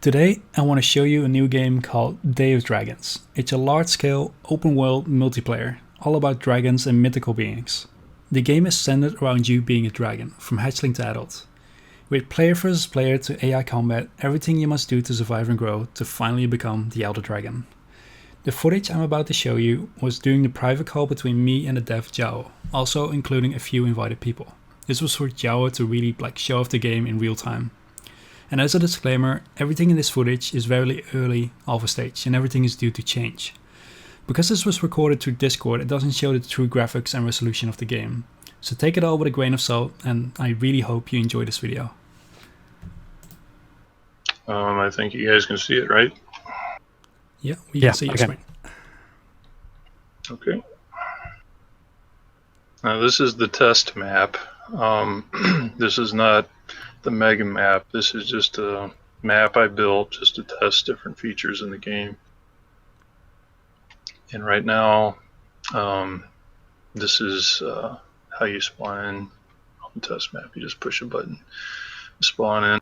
Today, I want to show you a new game called Day of Dragons. It's a large-scale, open-world multiplayer, all about dragons and mythical beings. The game is centered around you being a dragon, from hatchling to adult. With player versus player to AI combat, everything you must do to survive and grow to finally become the Elder Dragon. The footage I'm about to show you was during the private call between me and the dev Jao, also including a few invited people. This was for Jao to really show off the game in real time. And as a disclaimer, everything in this footage is very early alpha stage and everything is due to change. Because this was recorded through Discord, it doesn't show the true graphics and resolution of the game. So take it all with a grain of salt, and I really hope you enjoy this video. I think you guys can see it, right? Yeah, we can see your screen. Okay. Now this is the test map. This is not the mega map. This is just a map I built just to test different features in the game. And right now, this is how you spawn in on the test map. You just push a button, spawn in.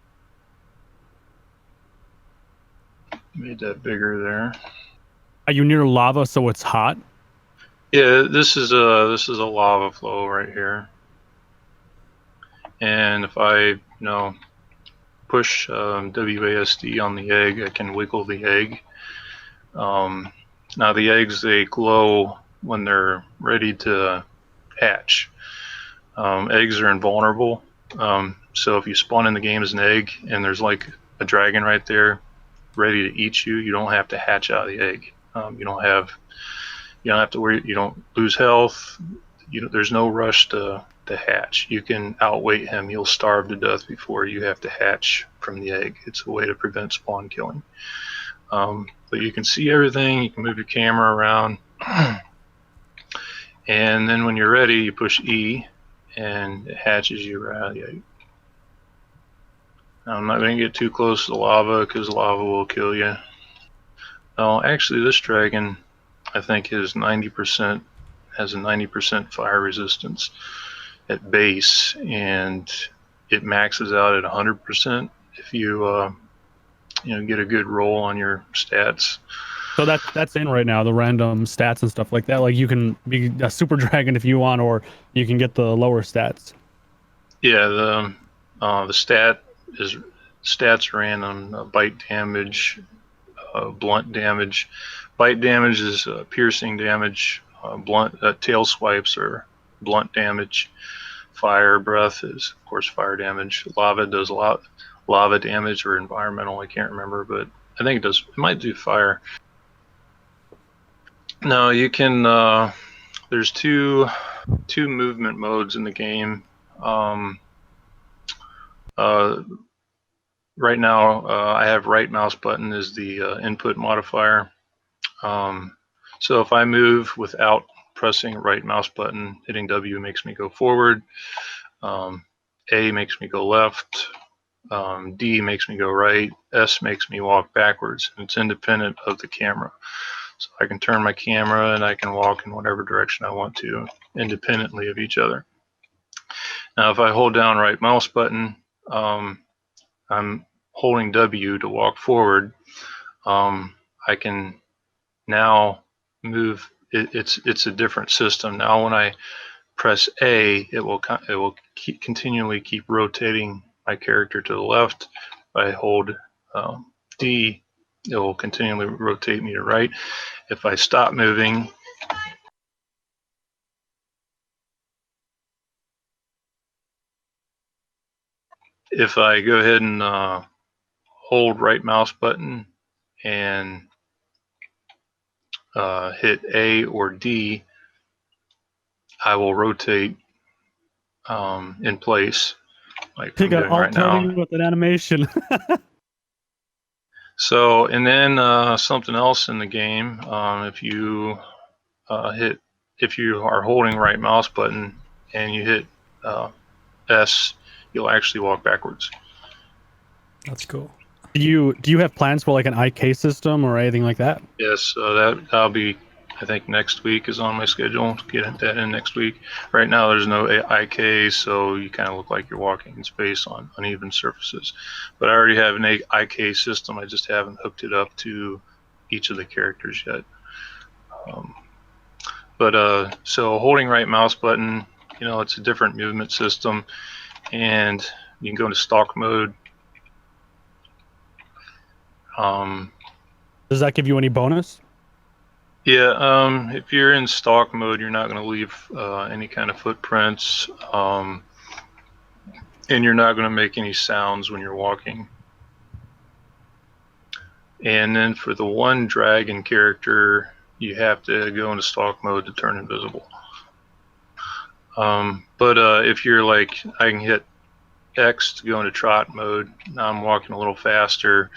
Made that bigger there. Are you near lava, so it's hot? Yeah, this is a lava flow right here. And if I, push WASD on the egg, I can wiggle the egg. Now the eggs, they glow when they're ready to hatch. Eggs are invulnerable. So if you spawn in the game as an egg and there's like a dragon right there ready to eat you, you don't have to hatch out of the egg. You don't have to worry. You don't lose health. There's no rush to hatch. You can outweight him. He'll starve to death before you have to hatch from the egg. It's a way to prevent spawn killing. But you can see everything. You can move your camera around. And then when you're ready, you push E and it hatches you right out of the egg. Now, I'm not going to get too close to the lava because lava will kill you. Oh, actually, this dragon, I think, has a 90% fire resistance at base, and it maxes out at 100% if you get a good roll on your stats. So that's in right now, the random stats and stuff like that. Like you can be a super dragon if you want, or you can get the lower stats. Yeah, the stats random. Bite damage, blunt damage. Bite damage is piercing damage. Blunt tail swipes are blunt damage. Fire breath is, of course, fire damage. Lava does a lot. Lava damage or environmental, I can't remember, but I think it does. It might do fire. No, you can. There's two movement modes in the game. Right now, I have right mouse button as the input modifier. So if I move without pressing right mouse button, hitting W makes me go forward. A makes me go left. D makes me go right. S makes me walk backwards. And it's independent of the camera. So I can turn my camera and I can walk in whatever direction I want to, independently of each other. Now, if I hold down right mouse button, I'm holding W to walk forward. I can now move. It's a different system now. When I press A, it will continually keep rotating my character to the left. If I hold D, it will continually rotate me to right. If I stop moving, if I go ahead and hold right mouse button and hit A or D, I will rotate in place, like I'm doing right now. With an animation. So, and then something else in the game, if you are holding right mouse button and you hit S, you'll actually walk backwards. That's cool. Do you have plans for like an IK system or anything like that? Yes, that'll be I think next week is on my schedule to get that in next week. Right now there's no IK, so you kind of look like you're walking in space on uneven surfaces. But I already have an IK system, I just haven't hooked it up to each of the characters yet. So holding right mouse button, it's a different movement system, and you can go into stalk mode. Does that give you any bonus? Yeah, if you're in stalk mode, you're not going to leave any kind of footprints, and you're not going to make any sounds when you're walking. And then for the one dragon character, you have to go into stalk mode to turn invisible. If you're like, I can hit X to go into trot mode. Now I'm walking a little faster.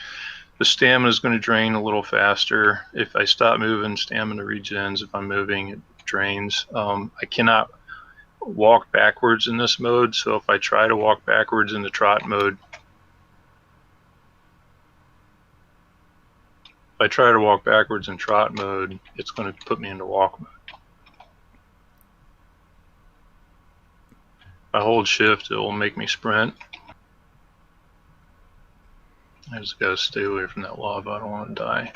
The stamina is going to drain a little faster. If I stop moving, stamina regens. If I'm moving, it drains. I cannot walk backwards in this mode, so if I try to walk backwards in the trot mode, it's going to put me into walk mode. If I hold shift, it will make me sprint. I just gotta stay away from that lava, I don't want to die.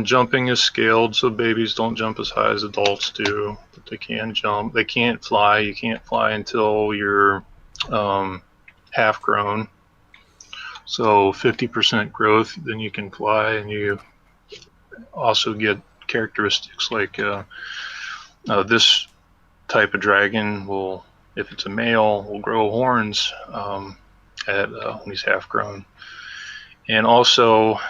Jumping is scaled, so babies don't jump as high as adults do, but they can jump. They can't fly. You can't fly until you're half grown. So 50% growth, then you can fly, and you also get characteristics like this type of dragon will, if it's a male, will grow horns when he's half grown. And also,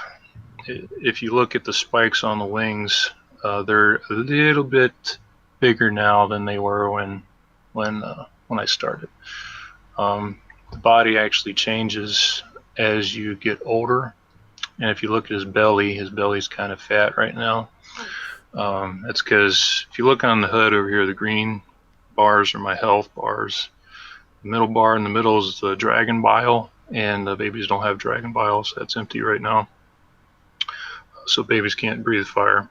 if you look at the spikes on the wings, they're a little bit bigger now than they were when I started. The body actually changes as you get older, and if you look at his belly's kind of fat right now. That's because if you look on the hood over here, the green bars are my health bars. The middle bar in the middle is the dragon bile, and the babies don't have dragon bile, so that's empty right now. So babies can't breathe fire.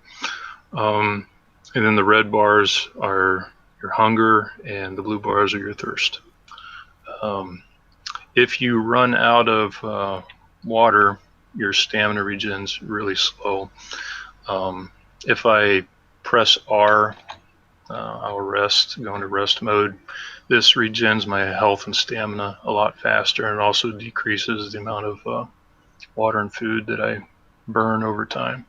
And then the red bars are your hunger, and the blue bars are your thirst. If you run out of water, your stamina regens really slow. If I press R, I'll rest, go into rest mode. This regens my health and stamina a lot faster, and also decreases the amount of water and food that I burn over time.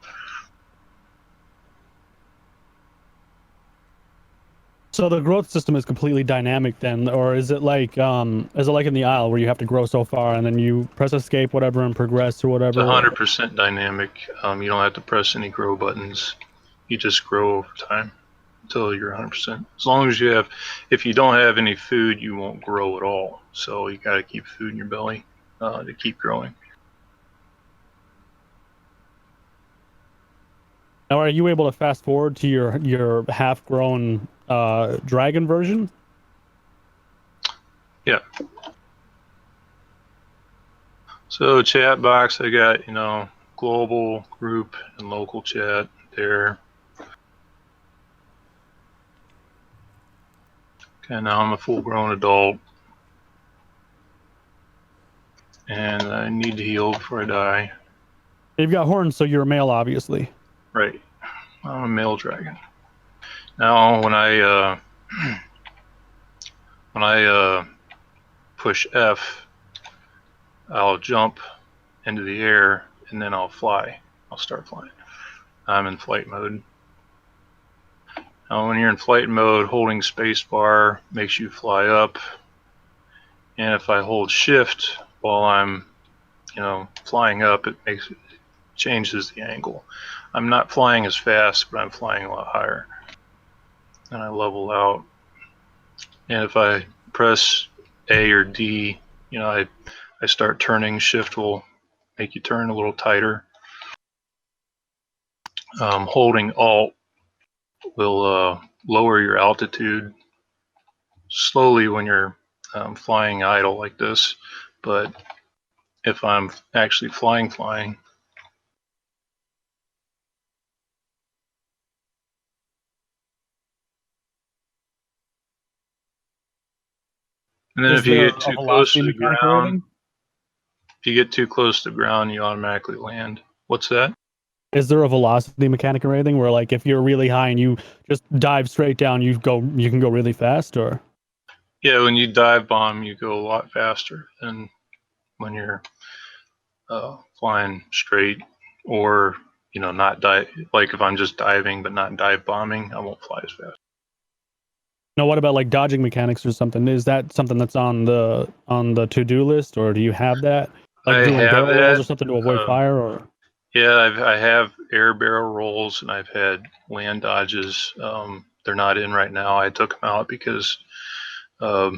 So the growth system is completely dynamic then, or is it like in the Isle where you have to grow so far and then you press escape, whatever, and progress or whatever? It's 100% dynamic. You don't have to press any grow buttons. You just grow over time until you're 100%. As long as if you don't have any food, you won't grow at all. So you got to keep food in your belly to keep growing. Now, are you able to fast forward to your half-grown dragon version? Yeah. So chat box, I got global, group, and local chat there. Okay, now I'm a full-grown adult, and I need to heal before I die. You've got horns, so you're a male, obviously. Right. I'm a male dragon. Now, when I push F, I'll jump into the air, and then I'll fly. I'll start flying. I'm in flight mode. Now, when you're in flight mode, holding spacebar makes you fly up. And if I hold shift while I'm, flying up, it changes the angle. I'm not flying as fast, but I'm flying a lot higher. And I level out. And if I press A or D, I start turning. Shift will make you turn a little tighter. Holding Alt will lower your altitude. slowly when you're flying idle like this, but if I'm actually flying, and then if you get too close to the ground, if you get too close to the ground, you automatically land. What's that? Is there a velocity mechanic or anything where, like, if you're really high and you just dive straight down, you can go really fast? Or yeah, when you dive bomb, you go a lot faster than when you're flying straight, or not dive. Like if I'm just diving but not dive bombing, I won't fly as fast. now, what about like dodging mechanics or something? Is that something that's on the to-do list, or do you have that? Like doing barrel rolls or something to avoid fire, or? Yeah, I have air barrel rolls and I've had land dodges. They're not in right now. I took them out because I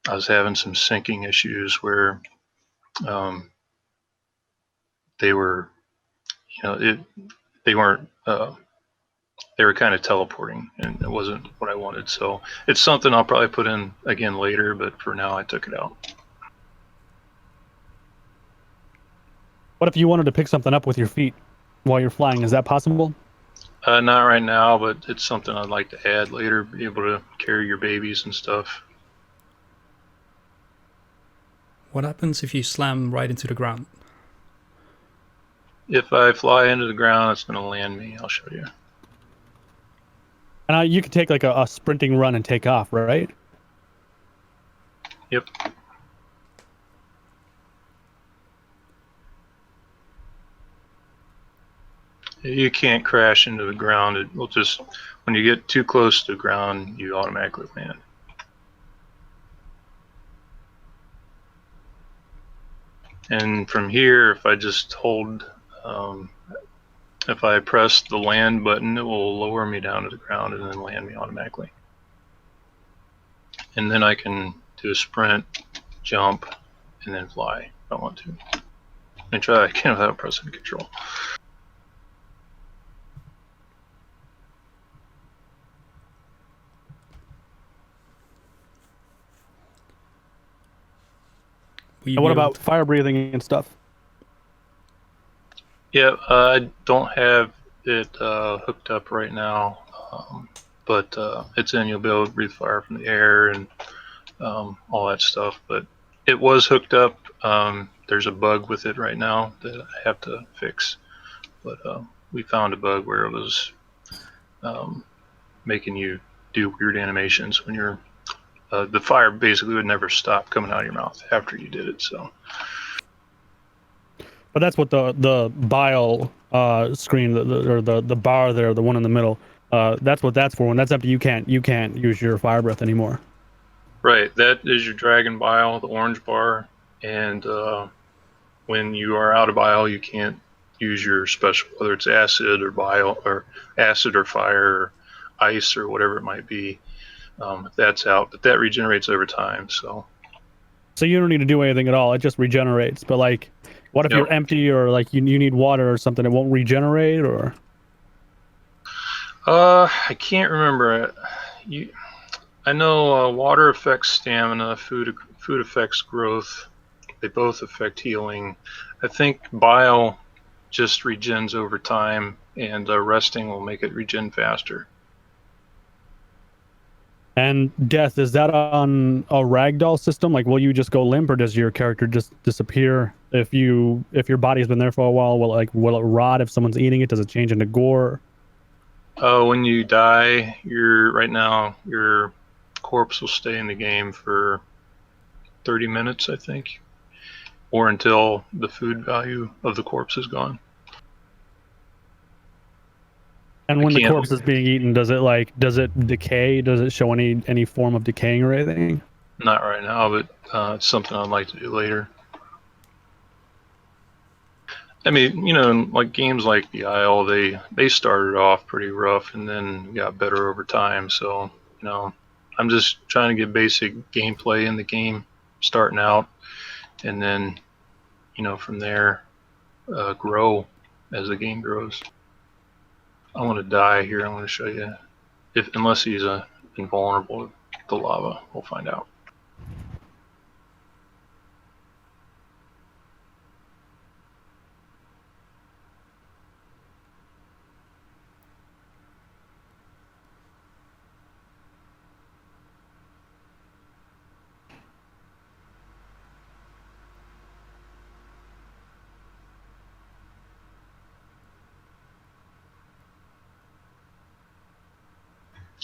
was having some syncing issues where they were, they weren't. They were kind of teleporting, and it wasn't what I wanted. So it's something I'll probably put in again later, but for now I took it out. What if you wanted to pick something up with your feet while you're flying? Is that possible? Not right now, but it's something I'd like to add later. Be able to carry your babies and stuff. What happens if you slam right into the ground? If I fly into the ground, it's going to land me. I'll show you. And you can take like a sprinting run and take off, right? Yep. You can't crash into the ground. It will just, when you get too close to the ground, you automatically land. And from here, if I just hold, if I press the land button, it will lower me down to the ground and then land me automatically. And then I can do a sprint, jump, and then fly if I want to. And try that again without pressing control. And what about fire breathing and stuff? Yeah, I don't have it hooked up right now, but it's in. You'll be able to breathe fire from the air and all that stuff. But it was hooked up. There's a bug with it right now that I have to fix. But we found a bug where it was making you do weird animations when you're the fire basically would never stop coming out of your mouth after you did it. So. But that's what the bile screen, or the bar there, the one in the middle. That's what that's for. When that's empty, you can't use your fire breath anymore. Right, that is your dragon bile, the orange bar, and when you are out of bile, you can't use your special, whether it's acid or bile, or acid or fire, or ice or whatever it might be. That's out, but that regenerates over time. So you don't need to do anything at all. It just regenerates. But like, what if you're empty, or like you need water or something? It won't regenerate, or? I can't remember. I know water affects stamina. Food affects growth. They both affect healing. I think bile just regens over time, and resting will make it regen faster. And death, is that on a ragdoll system? Like, will you just go limp, or does your character just disappear if your body's been there for a while? Will it rot if someone's eating it? Does it change into gore? When you die, right now your corpse will stay in the game for 30 minutes, I think, or until the food value of the corpse is gone. And when the corpse is being eaten, does it decay? Does it show any form of decaying or anything? Not right now, but it's something I'd like to do later. I mean, like games like the Isle, they started off pretty rough and then got better over time. So, I'm just trying to get basic gameplay in the game, starting out, and then, from there, grow as the game grows. I want to die here. I want to show you, unless he's invulnerable, the lava. We'll find out.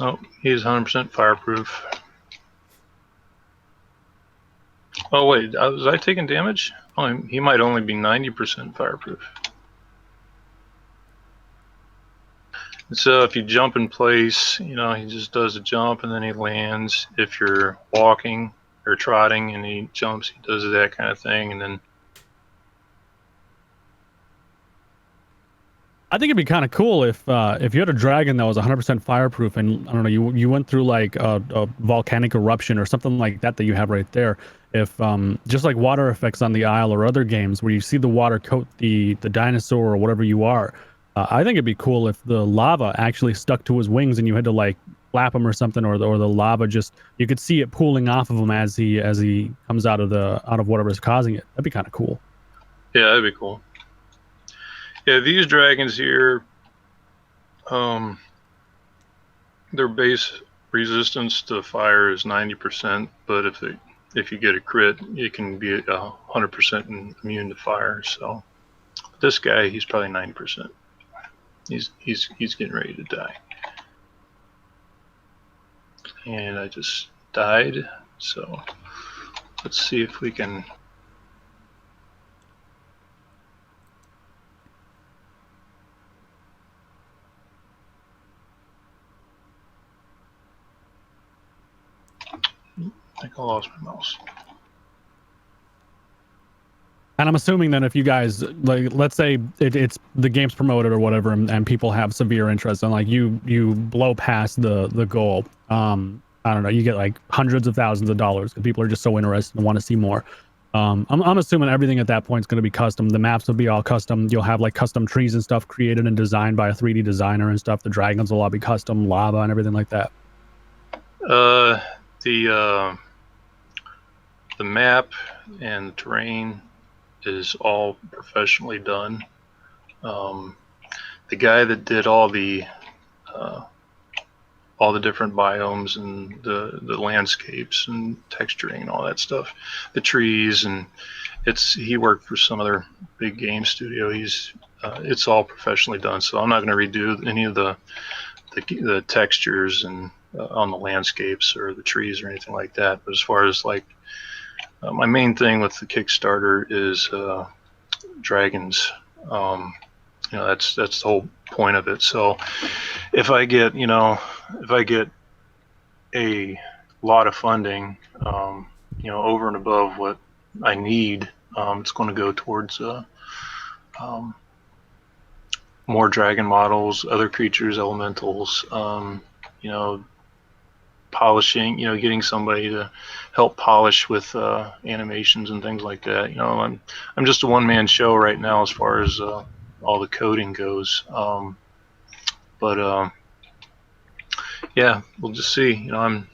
Oh, he's 100% fireproof. Oh wait, was I taking damage? Oh, he might only be 90% fireproof. So if you jump in place, you know, he just does a jump and then he lands. If you're walking or trotting and he jumps, he does that kind of thing, and then. I think it'd be kind of cool if you had a dragon that was 100% fireproof, and I don't know, you went through like a volcanic eruption or something like that you have right there. If just like water effects on the Isle or other games where you see the water coat the dinosaur or whatever you are, I think it'd be cool if the lava actually stuck to his wings and you had to like flap him or something, or the lava just, you could see it pooling off of him as he comes out of whatever's causing it. That'd be kind of cool. Yeah, that'd be cool. Yeah, these dragons here, their base resistance to fire is 90%, but if you get a crit, it can be 100% immune to fire. So this guy, he's probably 90%. He's getting ready to die. And I just died, so let's see if we can. I think I lost my mouse. And I'm assuming then if you guys, like, let's say it's the game's promoted or whatever, and people have severe interest, and like you blow past the goal, I don't know, you get like hundreds of thousands of dollars because people are just so interested and want to see more. I'm assuming everything at that point is going to be custom. The maps will be all custom. You'll have like custom trees and stuff created and designed by a 3D designer and stuff. The dragons will all be custom, lava and everything like that. The map and the terrain is all professionally done. The guy that did all the different biomes and the landscapes and texturing and all that stuff, the trees, and he worked for some other big game studio. It's all professionally done, so I'm not going to redo any of the textures and on the landscapes or the trees or anything like that. But as far as like my main thing with the Kickstarter is dragons. You know, that's the whole point of it. So if I get a lot of funding, you know, over and above what I need, it's going to go towards more dragon models, other creatures, elementals, you know, polishing, you know, getting somebody to help polish with animations and things like that. You know, I'm just a one-man show right now as far as all the coding goes. But yeah, we'll just see. You know, I'm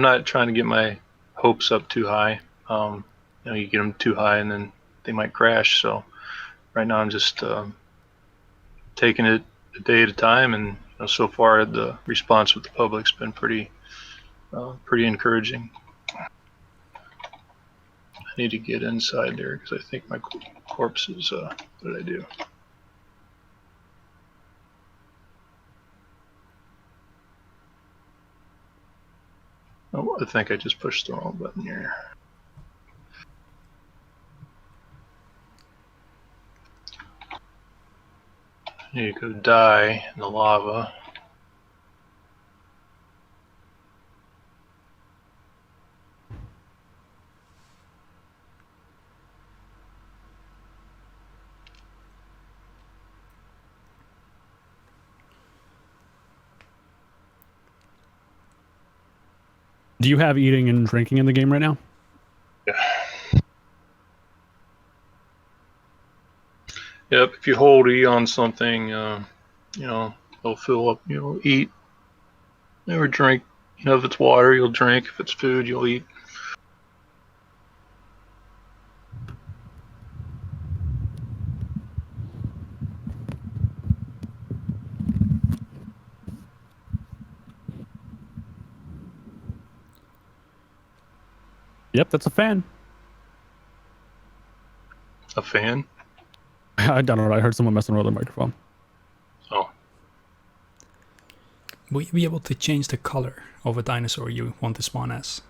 not trying to get my hopes up too high. You know, you get them too high and then they might crash. So right now I'm just taking it a day at a time, and you know, so far the response with the public's been pretty encouraging. I need to get inside there because I think my corpse is, what did I do? Oh, I think I just pushed the wrong button here. I need to go die in the lava. Do you have eating and drinking in the game right now? Yeah. Yep, if you hold E on something, you know, it'll fill up, you know, eat or drink, You know, if it's water, you'll drink. If it's food, you'll eat. Yep, that's a fan. A fan? I don't know. I heard someone messing with the microphone. Oh. Will you be able to change the color of a dinosaur you want to spawn as?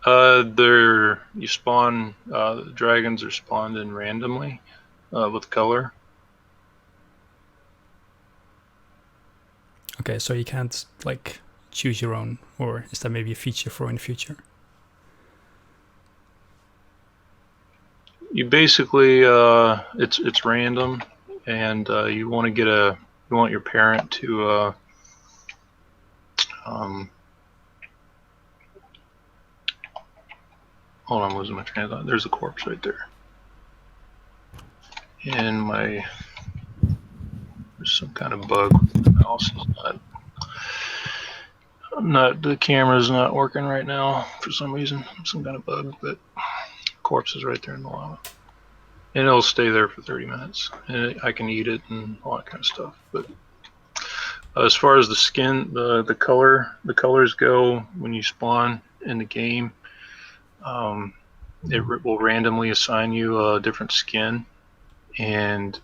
You spawn, the dragons are spawned in randomly with color. Okay, so you can't like choose your own, or is that maybe a feature for in the future? You basically, it's random, and you want your parent to, hold on, I'm losing my train of thought. There's a corpse right there. And there's some kind of bug with the mouse. The camera's not working right now for some reason. Some kind of bug, but corpse is right there in the lava. And it'll stay there for 30 minutes. And I can eat it and all that kind of stuff. But as far as the skin, the colors go when you spawn in the game, it will randomly assign you a different skin. And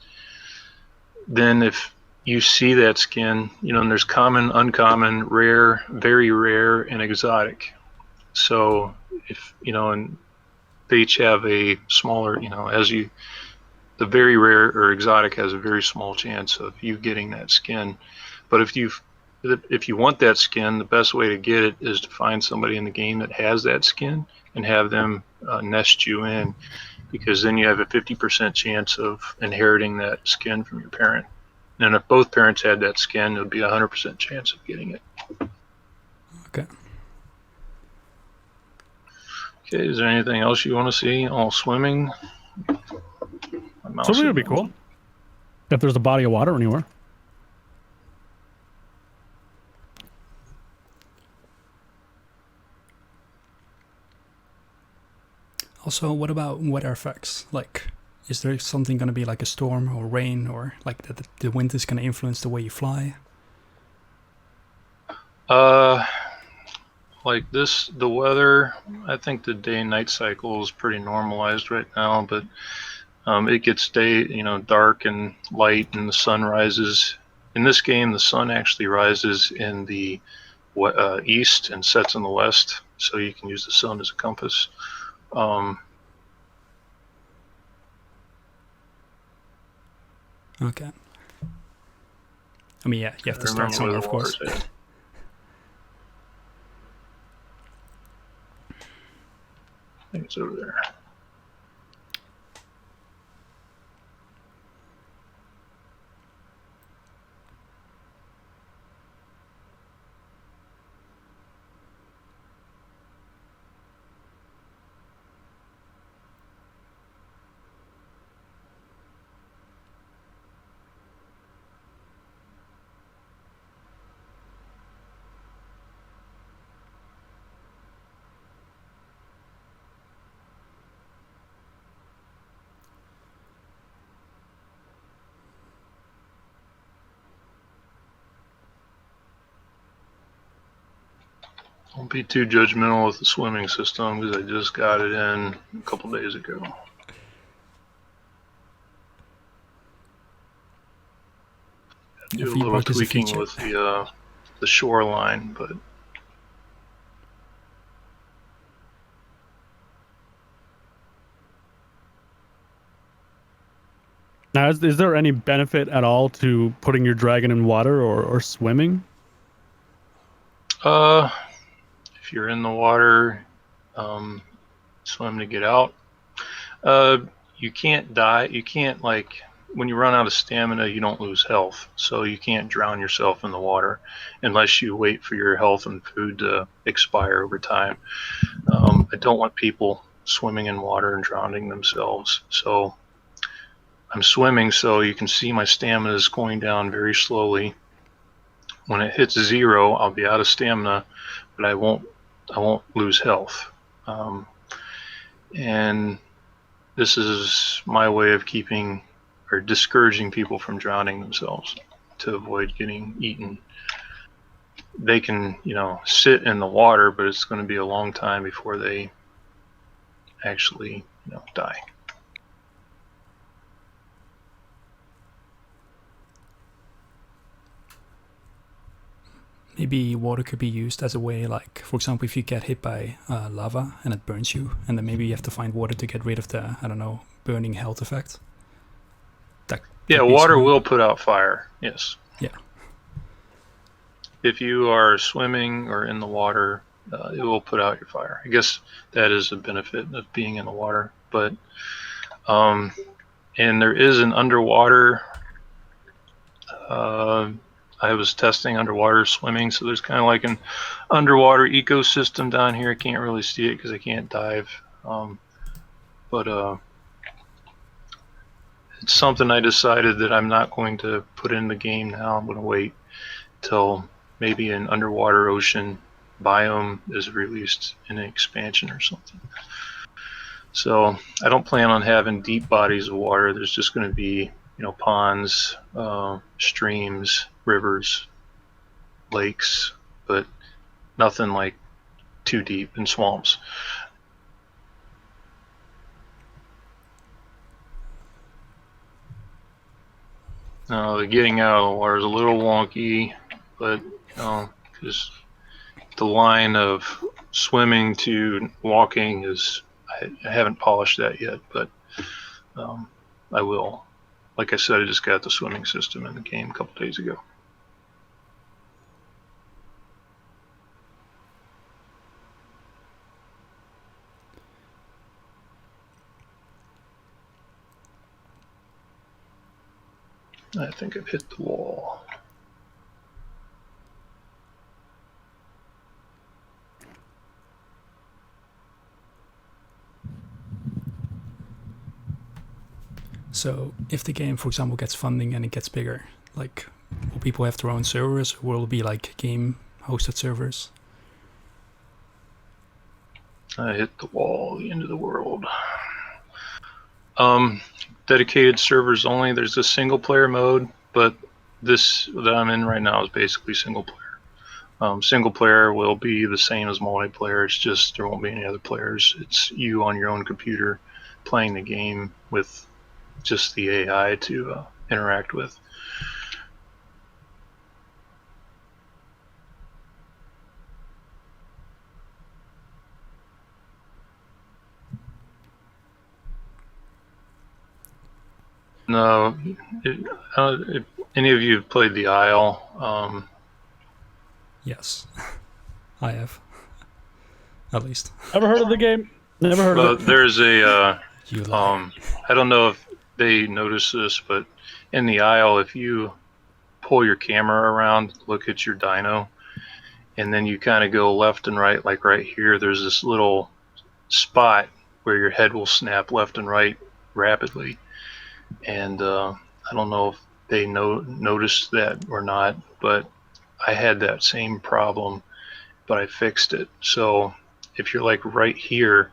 then if you see that skin, and there's common, uncommon, rare, very rare, and exotic. So if, and they each have a smaller, the very rare or exotic has a very small chance of you getting that skin. But if you want that skin, the best way to get it is to find somebody in the game that has that skin and have them nest you in, because then you have a 50% chance of inheriting that skin from your parent. And if both parents had that skin, it would be a 100% chance of getting it. Okay. Okay, is there anything else you want to see? All swimming? Swimming would be cool. If there's a body of water anywhere. Also, what about weather effects? Like, is there something going to be like a storm or rain, or like that the wind is going to influence the way you fly? Like this, the weather, I think the day and night cycle is pretty normalized right now, but it gets dark and light, and the sun rises. In this game, the sun actually rises in the east and sets in the west, so you can use the sun as a compass. Okay. I mean, yeah, you have to start somewhere, of course. I think it's over there. Don't be too judgmental with the swimming system, because I just got it in a couple days ago. Do a little tweaking with the shoreline, but now, is there any benefit at all to putting your dragon in water or swimming? If you're in the water, swim to get out. You can't die. You can't, like, when you run out of stamina, you don't lose health. So you can't drown yourself in the water unless you wait for your health and food to expire over time. I don't want people swimming in water and drowning themselves. So I'm swimming, so you can see my stamina is going down very slowly. when it hits 0, I'll be out of stamina, but I won't lose health. And this is my way of keeping or discouraging people from drowning themselves to avoid getting eaten. They can, sit in the water, but it's going to be a long time before they actually, die. Maybe water could be used as a way, like, for example, if you get hit by lava and it burns you, and then maybe you have to find water to get rid of the, I don't know, burning health effect. Yeah, water will put out fire, yes. Yeah. If you are swimming or in the water, it will put out your fire. I guess that is a benefit of being in the water. But, and there is an underwater, I was testing underwater swimming, so there's kind of like an underwater ecosystem down here. I can't really see it because I can't dive. But it's something I decided that I'm not going to put in the game now. I'm going to wait till maybe an underwater ocean biome is released in an expansion or something. So I don't plan on having deep bodies of water. There's just going to be, ponds, streams, rivers, lakes, but nothing like too deep, in swamps. The getting out of the water is a little wonky, but because the line of swimming to walking is, I haven't polished that yet, but I will. Like I said, I just got the swimming system in the game a couple days ago. I think I've hit the wall. So if the game, for example, gets funding and it gets bigger, like, will people have their own servers, or will it be like game hosted servers? I hit the wall, the end of the world. Dedicated servers only. There's a single player mode, but this that I'm in right now is basically single player. Single player will be the same as multiplayer. It's just there won't be any other players. It's you on your own computer playing the game with just the AI to interact with. No, if any of you have played the Isle? Yes, I have. At least. Never heard of the game. Never heard of it. There's a, You lie. I don't know if they notice this, but in the Isle, if you pull your camera around, look at your dino, and then you kind of go left and right, like right here, there's this little spot where your head will snap left and right rapidly. And I don't know if they noticed that or not, but I had that same problem, but I fixed it. So if you're like right here,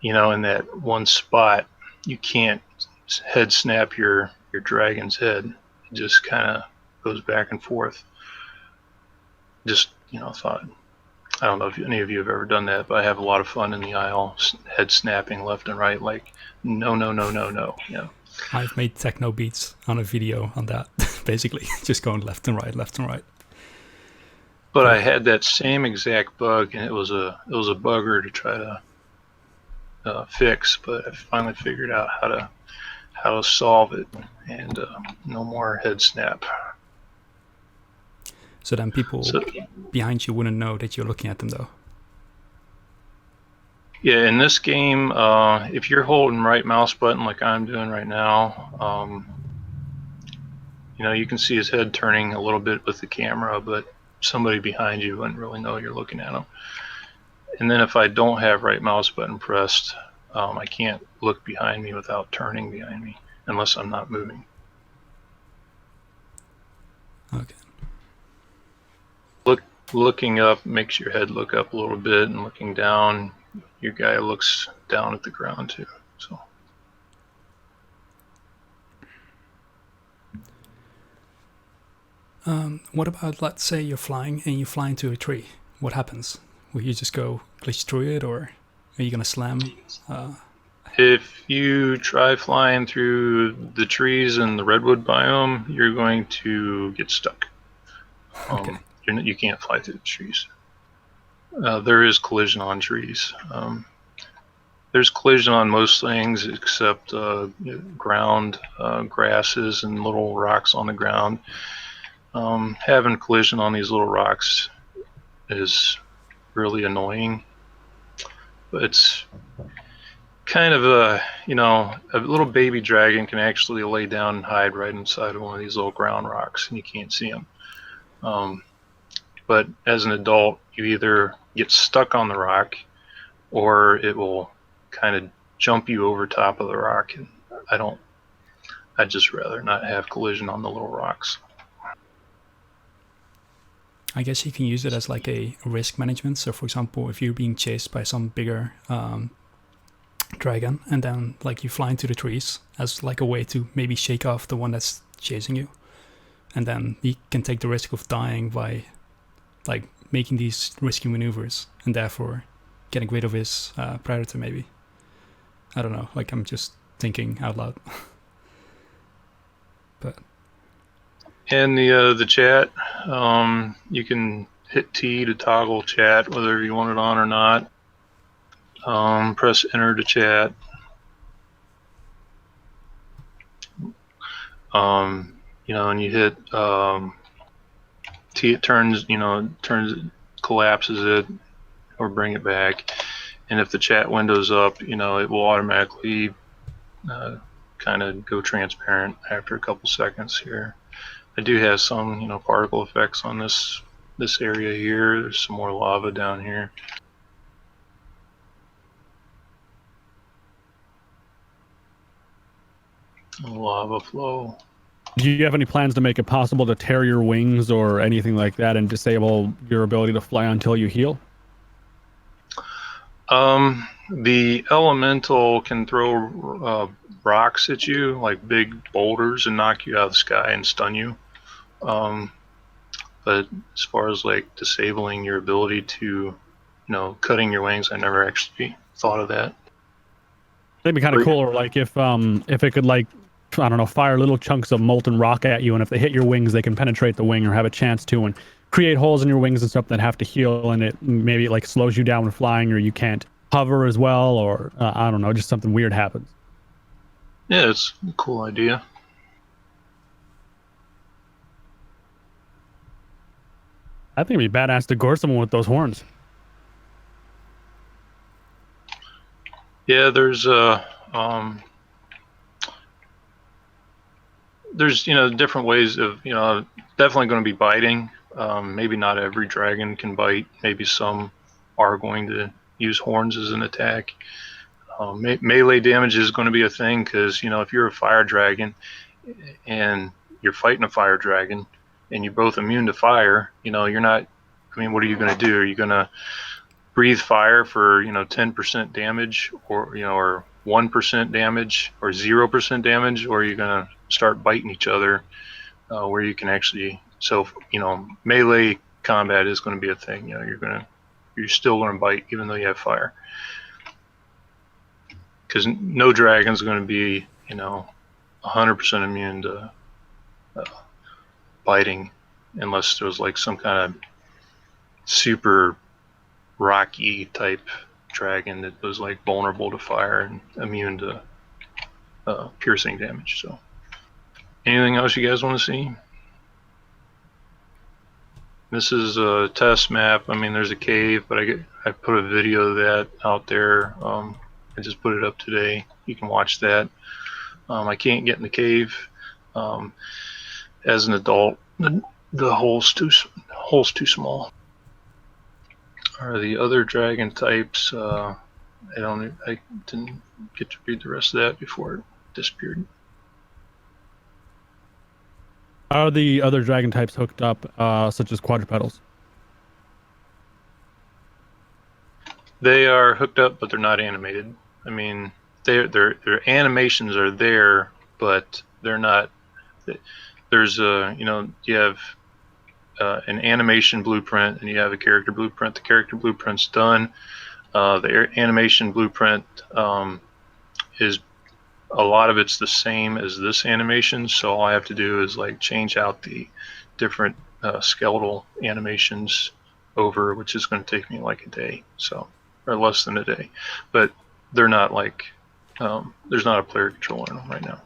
in that one spot, you can't head snap your dragon's head. It just kind of goes back and forth. Just, thought, I don't know if any of you have ever done that, but I have a lot of fun in the Isle, head snapping left and right, like, no. I've made techno beats on a video on that, basically, just going left and right, left and right. But I had that same exact bug, and it was a bugger to try to fix. But I finally figured out how to solve it, and no more head snap. So then people behind you wouldn't know that you're looking at them, though. Yeah, in this game, if you're holding right mouse button like I'm doing right now, you can see his head turning a little bit with the camera, but somebody behind you wouldn't really know you're looking at him. And then if I don't have right mouse button pressed, I can't look behind me without turning behind me unless I'm not moving. Okay. looking up makes your head look up a little bit, and looking down, your guy looks down at the ground too. So. What about, let's say you're flying and you fly into a tree? What happens? Will you just go glitch through it, or are you gonna slam? If you try flying through the trees in the redwood biome, you're going to get stuck. Okay. You can't fly through the trees. There is collision on trees. There's collision on most things except ground, grasses, and little rocks on the ground. Having collision on these little rocks is really annoying, but it's kind of a little baby dragon can actually lay down and hide right inside of one of these little ground rocks, and you can't see them. But as an adult, you either get stuck on the rock, or it will kind of jump you over top of the rock. And I'd just rather not have collision on the little rocks. I guess you can use it as like a risk management. So for example, if you're being chased by some bigger dragon, and then like you fly into the trees as like a way to maybe shake off the one that's chasing you, and then he can take the risk of dying by like making these risky maneuvers, and therefore getting rid of his predator. Maybe, I don't know, like I'm just thinking out loud. But in the chat, you can hit T to toggle chat whether you want it on or not. Press enter to chat. And you hit T, it turns, collapses it or bring it back. And if the chat window's up, it will automatically kind of go transparent after a couple seconds here. I do have some, particle effects on this area here. There's some more lava down here. Lava flow. Do you have any plans to make it possible to tear your wings or anything like that and disable your ability to fly until you heal? The elemental can throw rocks at you, like big boulders, and knock you out of the sky and stun you. But as far as like disabling your ability to, cutting your wings, I never actually thought of that. That'd be kind of cool, or like if it could, like, I don't know, fire little chunks of molten rock at you, and if they hit your wings, they can penetrate the wing or have a chance to, and create holes in your wings and stuff that have to heal, and it maybe like slows you down when flying, or you can't hover as well, or I don't know, just something weird happens. Yeah, it's a cool idea. I think it'd be badass to gore someone with those horns. Yeah, there's different ways of, definitely going to be biting. Maybe not every dragon can bite. Maybe some are going to use horns as an attack. Melee damage is going to be a thing because, if you're a fire dragon and you're fighting a fire dragon and you're both immune to fire, you're not, what are you going to do? Are you going to breathe fire for, 10% damage, or 1% damage, or 0% damage, or are you going to start biting each other where you can actually, melee combat is going to be a thing. You're still going to bite even though you have fire, because no dragon's going to be 100% immune to biting unless there's like some kind of super rocky type dragon that was like vulnerable to fire and immune to piercing damage. So anything else you guys want to see? This is a test map. There's a cave, but I put a video of that out there. I just put it up today. You can watch that. I can't get in the cave. As an adult, the hole's too small. Are the other dragon types? I didn't get to read the rest of that before it disappeared. Are the other dragon types hooked up, such as quadrupedals? They are hooked up, but they're not animated. I mean, their animations are there, but they're not. There's you have an animation blueprint and you have a character blueprint. The character blueprint's done. The animation blueprint is a lot of it's the same as this animation, so all I have to do is like change out the different skeletal animations over, which is going to take me like a day, so, or less than a day. But they're not like there's not a player controller in them right now.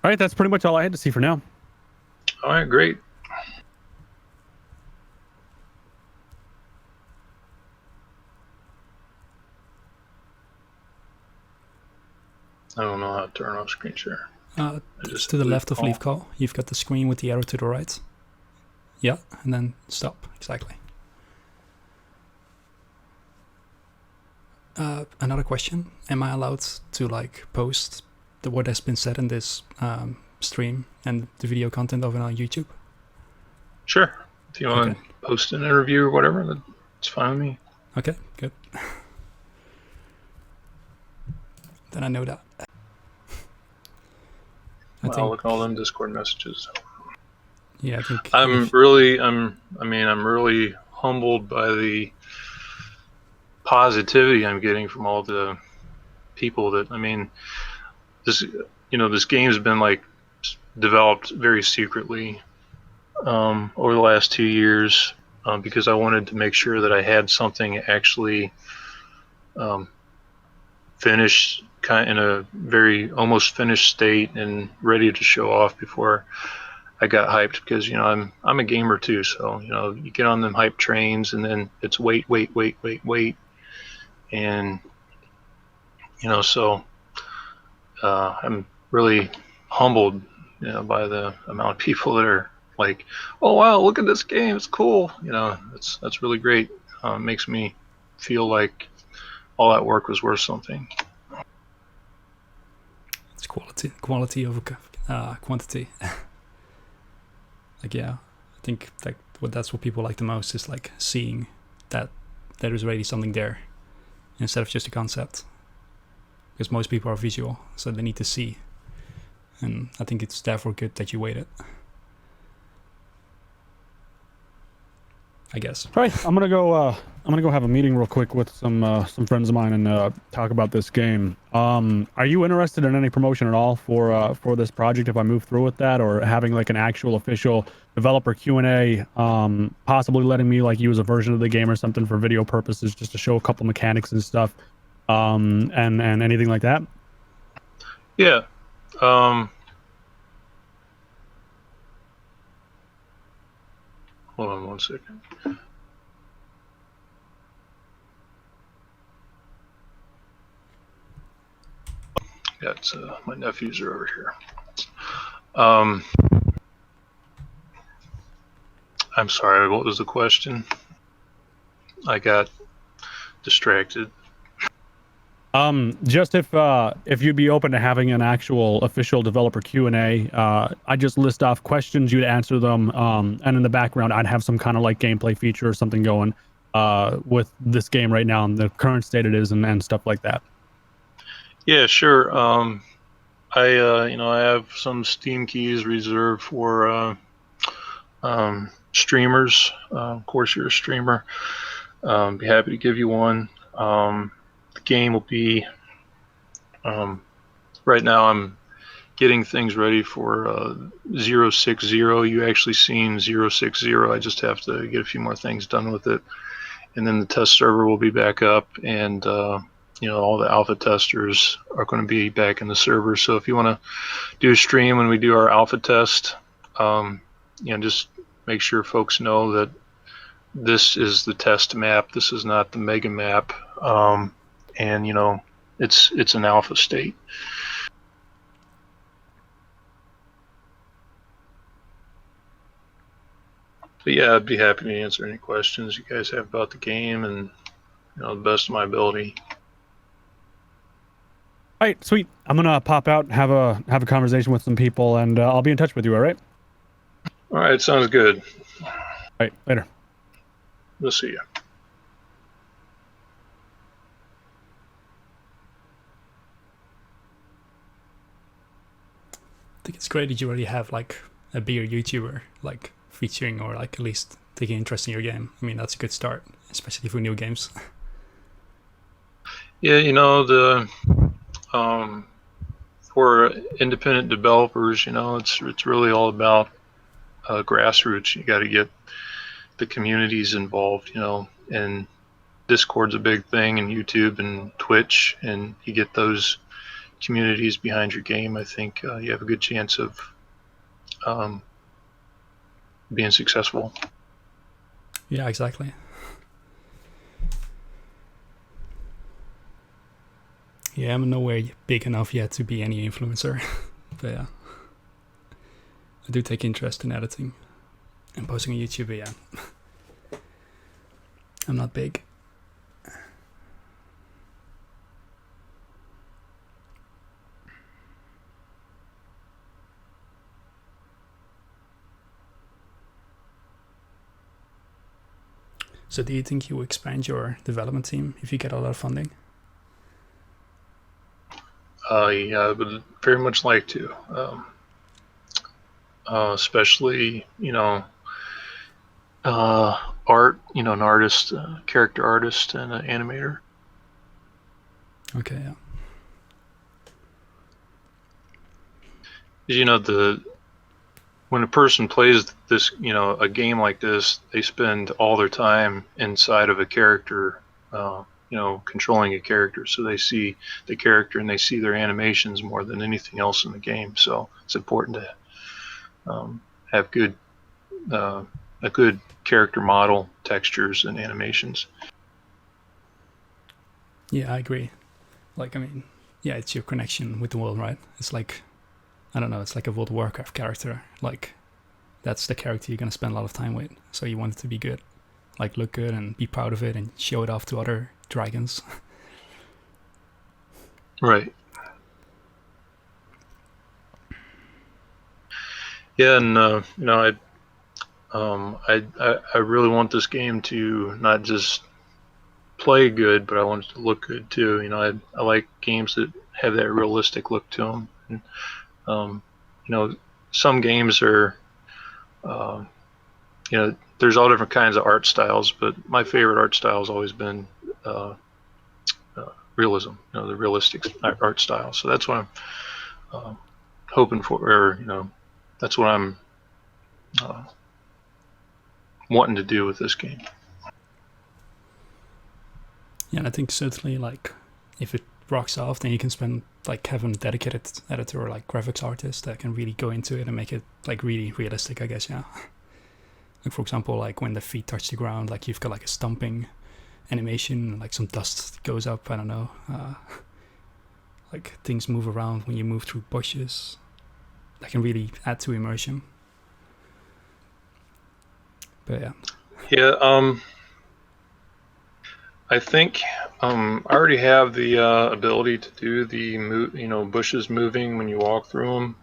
All right, that's pretty much all I had to see for now. All right, great. I don't know how to turn off screen share. Just to the left of leave call, you've got the screen with the arrow to the right. Yeah, and then stop, exactly. Another question, am I allowed to like post what has been said in this stream and the video content of it on YouTube? Sure. If you want to post an interview or whatever, that's fine with me. Okay, good. Then I know that. I'll look at all them Discord messages. Yeah, I think I'm really humbled by the positivity I'm getting from all the people that, I mean, this game's been like developed very secretly over the last 2 years because I wanted to make sure that I had something actually finished, kind of in a very almost finished state and ready to show off before I got hyped, because I'm a gamer too, so you get on them hype trains and then it's wait, and so I'm really humbled by the amount of people that are like, oh wow, look at this game, it's cool. That's really great. Makes me feel like all that work was worth something. It's quality over quantity. Like, yeah, I think that's what people like the most, is like seeing that there is already something there instead of just a concept. Because most people are visual, so they need to see. And I think it's therefore good that you waited, I guess. All right, I'm gonna go have a meeting real quick with some friends of mine and talk about this game. Are you interested in any promotion at all for this project if I move through with that, or having like an actual official developer Q&A, possibly letting me like use a version of the game or something for video purposes, just to show a couple mechanics and stuff, and anything like that? Yeah. Hold on 1 second. Got my nephews are over here. I'm sorry, what was the question? I got distracted. Just if you'd be open to having an actual official developer Q&A, I just list off questions, you'd answer them, and in the background I'd have some kind of like gameplay feature or something going with this game right now and the current state it is and stuff like that. Yeah, sure. I have some Steam keys reserved for streamers. Of course, you're a streamer. Be happy to give you one. The game will be, right now I'm getting things ready for 060. You actually seen 060. I just have to get a few more things done with it. And then the test server will be back up, and all the alpha testers are going to be back in the server. So if you want to do a stream when we do our alpha test, just make sure folks know that this is the test map. This is not the mega map. And it's an alpha state. But yeah, I'd be happy to answer any questions you guys have about the game, and the best of my ability. All right, sweet. I'm gonna pop out, have a conversation with some people, and I'll be in touch with you. All right. All right, sounds good. All right, later. We'll see you. I think it's great that you already have like a bigger YouTuber like featuring or like at least taking interest in your game. I mean, that's a good start, especially for new games. Yeah, you know, the for independent developers, you know, it's really all about grassroots. You got to get the communities involved, you know, and Discord's a big thing, and YouTube and Twitch, and you get those communities behind your game. I think you have a good chance of being successful. Yeah, exactly. Yeah, I'm nowhere big enough yet to be any influencer, but yeah, I do take interest in editing and posting on YouTube. But yeah, I'm not big. So do you think you will expand your development team if you get a lot of funding? Yeah, I would very much like to, especially, you know, art, you know, an artist, character artist, and an animator. Okay, yeah. You know, when a person plays this, you know, a game like this, they spend all their time inside of a character, you know, controlling a character. So they see the character and they see their animations more than anything else in the game. So it's important to have a good character model, textures, and animations. Yeah, I agree. Like, I mean, yeah, it's your connection with the world, right? It's like, I don't know, it's like a World of Warcraft character. Like, that's the character you're going to spend a lot of time with. So you want it to be good. Like, look good and be proud of it and show it off to other dragons. Right. Yeah, and you know, I really want this game to not just play good, but I want it to look good too. You know, I like games that have that realistic look to them. And, you know, some games are, you know, there's all different kinds of art styles, but my favorite art style has always been realism. You know, the realistic art style. So that's what I'm hoping for, or you know, that's what I'm wanting to do with this game. Yeah, and I think certainly, like, if it rocks off, then you can spend, like, have a dedicated editor or, like, graphics artist that can really go into it and make it, like, really realistic, I guess, yeah. Like, for example, like, when the feet touch the ground, like, you've got, like, a stomping animation, like, some dust goes up, I don't know. Like, things move around when you move through bushes. That can really add to immersion. But, yeah. Yeah, I think I already have the ability to do the you know, bushes moving when you walk through them.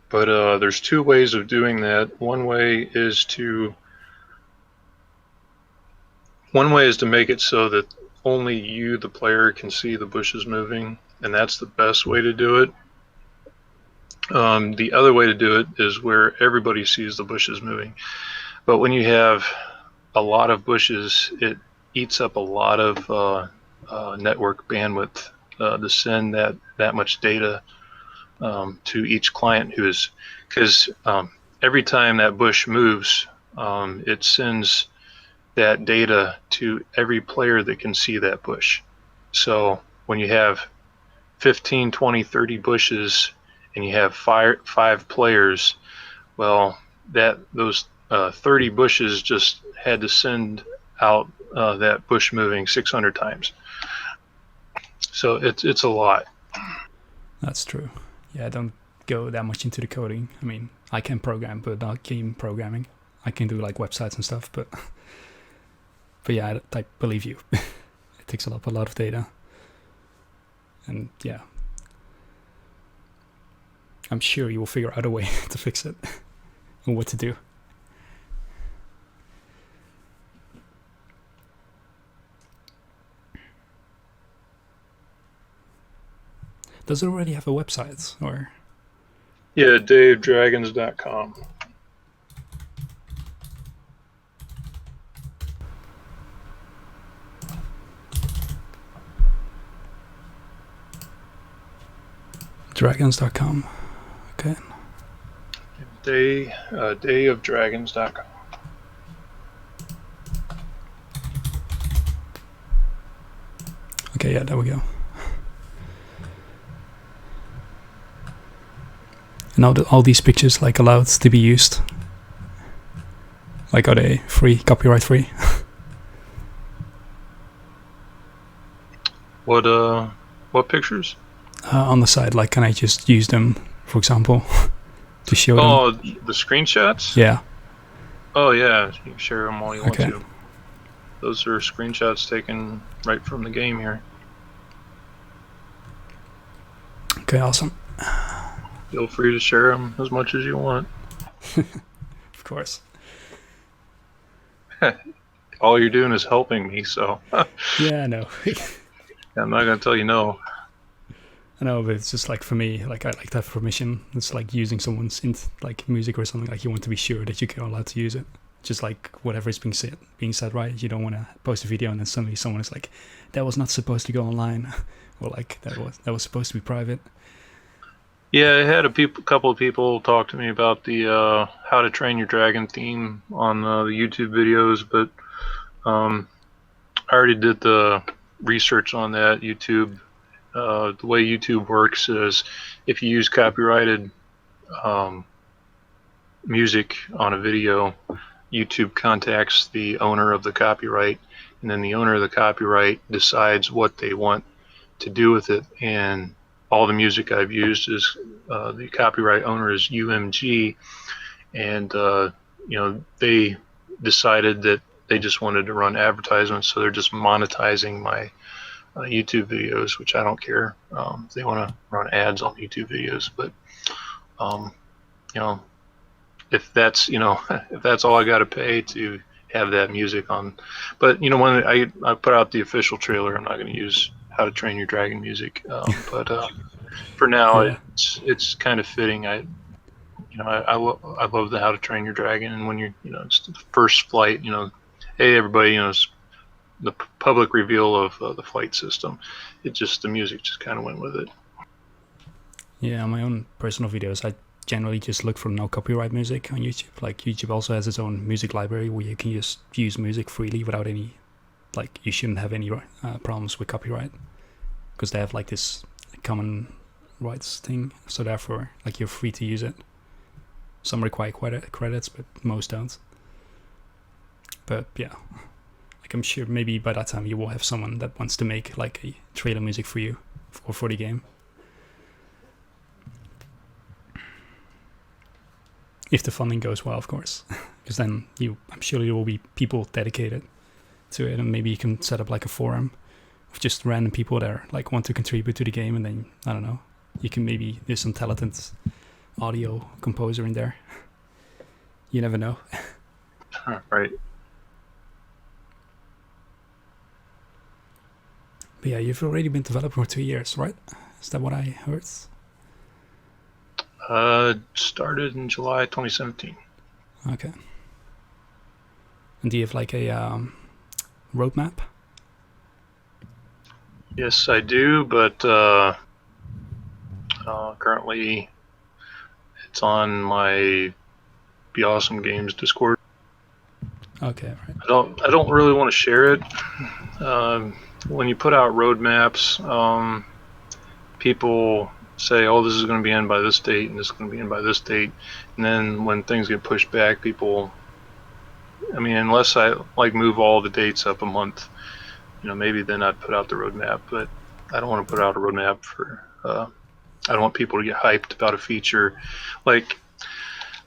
But there's two ways of doing that. One way is to make it so that only you, the player, can see the bushes moving, and that's the best way to do it. The other way to do it is where everybody sees the bushes moving. But when you have a lot of bushes, it eats up a lot of network bandwidth to send that much data to each client because every time that bush moves, it sends that data to every player that can see that bush. So when you have 15, 20, 30 bushes and you have five players, well, those 30 bushes just had to send out that bush moving 600 times. So it's a lot. That's true. Yeah, I don't go that much into the coding. I mean, I can program, but not game programming. I can do like websites and stuff, but yeah, I believe you. It takes a lot of data. And yeah, I'm sure you will figure out a way to fix it and what to do. Does it already have a website, or? Yeah, DaveDragons.com. Dragons.com. Okay. Dayofdragons.com. Okay, yeah, there we go. And now all these pictures like allowed to be used. Like, are they free, copyright free? What pictures? On the side, like, can I just use them, for example, to show them? Oh, the screenshots? Yeah. Oh yeah, you can share them all you Okay. want to. Those are screenshots taken right from the game here. Okay, awesome. Feel free to share them as much as you want. Of course. All you're doing is helping me, so Yeah, I know. I'm not gonna tell you no. I know, but it's just like, for me, like, I like to have permission. It's like using someone's like music or something. Like, you want to be sure that you're allowed to use it. Just like whatever is being said, right? You don't want to post a video and then suddenly someone is like, that was not supposed to go online, or like that was supposed to be private. Yeah, I had a couple of people talk to me about the How to Train Your Dragon theme on the YouTube videos, but I already did the research on that. YouTube, the way YouTube works is if you use copyrighted music on a video, YouTube contacts the owner of the copyright, and then the owner of the copyright decides what they want to do with it. And all the music I've used is the copyright owner is UMG, and they decided that they just wanted to run advertisements, so they're just monetizing my YouTube videos, which I don't care. They want to run ads on YouTube videos, but if that's if that's all I got to pay to have that music on. But when I put out the official trailer, I'm not going to use How to Train Your Dragon music. But for now, Yeah. it's kind of fitting. I love the How to Train Your Dragon, and when it's the first flight, hey everybody, it's the public reveal of the flight system. The music just kind of went with it. Yeah, on my own personal videos, I generally just look for no copyright music on YouTube. Like, YouTube also has its own music library where you can just use music freely without any, like, you shouldn't have any problems with copyright, because they have like this common rights thing, so therefore, like, you're free to use it. Some require credits, but most don't. But yeah, like, I'm sure maybe by that time you will have someone that wants to make like a trailer music for you or for the game. If the funding goes well, of course, because then I'm sure there will be people dedicated to it, and maybe you can set up like a forum of just random people that are, like, want to contribute to the game, and then, I don't know, you can maybe there's some talented audio composer in there. You never know. Right. But yeah, you've already been developing for 2 years, right? Is that what I heard? Started in July 2017. Okay. And do you have like a roadmap? Yes, I do, but currently it's on my Be Awesome Games Discord. Okay, right. I don't really want to share it. When you put out roadmaps, people say, "Oh, this is going to be in by this date, and this is going to be in by this date," and then when things get pushed back, unless I like move all the dates up a month, maybe then I'd put out the roadmap. But I don't want to put out a roadmap for. I don't want people to get hyped about a feature. Like,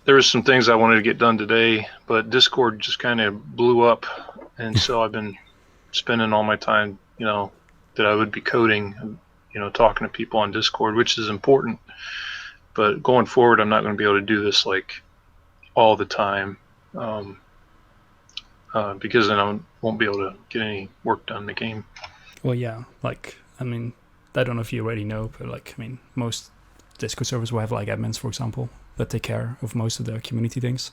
there was some things I wanted to get done today, but Discord just kind of blew up, and so I've been spending all my time, that I would be coding, talking to people on Discord, which is important. But going forward, I'm not going to be able to do this like all the time, because then I won't be able to get any work done in the game. Well, yeah, like, I mean, I don't know if you already know, but like, I mean, most Discord servers will have like admins, for example, that take care of most of the community things.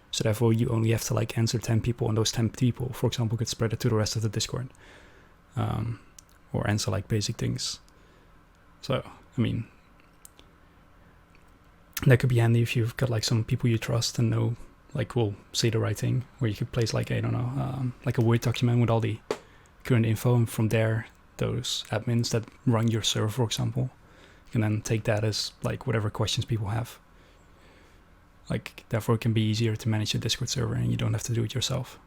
So therefore, you only have to like answer 10 people, and those 10 people, for example, could spread it to the rest of the Discord, or answer like basic things. So, I mean, that could be handy if you've got like some people you trust and know, like, will say the right thing, where you could place like, I don't know, like a Word document with all the current info, and from there, those admins that run your server, for example, can then take that as like whatever questions people have. Like, therefore, it can be easier to manage a Discord server, and you don't have to do it yourself.